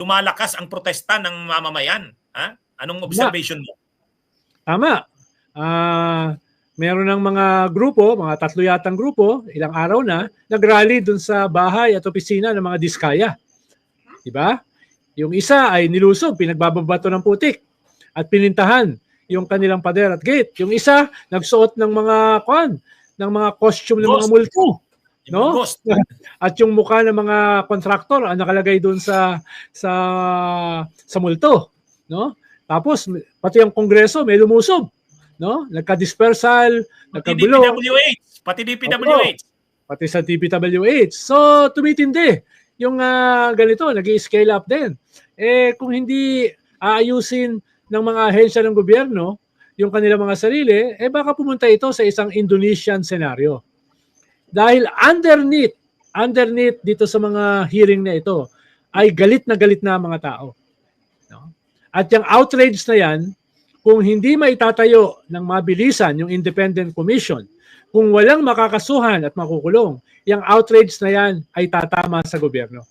lumalakas ang protesta ng mamamayan. Ha? Anong observation mo? Tama. Meron ng mga grupo, mga 3 yatang grupo, ilang araw na, nag-rally dun sa bahay at opisina ng mga diskaya. Diba? Yung isa ay nilusog, pinagbababato ng putik at pinintahan yung kanilang pader at gate. Yung isa, nagsuot ng mga ng mga costume ng mga multo. No? At yung mukha ng mga kontraktor ang nakalagay doon sa multo, no? Tapos pati ang Kongreso may lumusob, no? Nagka-dispersal, nagkagulo. Pati DPWH. Pati sa DPWH. So tumitindi yung ganito, nag-i-scale up din. Kung hindi aayusin ng mga ahensya ng gobyerno yung kanilang mga sarili, baka pumunta ito sa isang Indonesian scenario. Dahil underneath dito sa mga hearing na ito ay galit na mga tao. No? At yung outrage na yan, kung hindi maitatayo ng mabilisan yung independent commission, kung walang makakasuhan at makukulong, yung outrage na yan ay tatama sa gobyerno.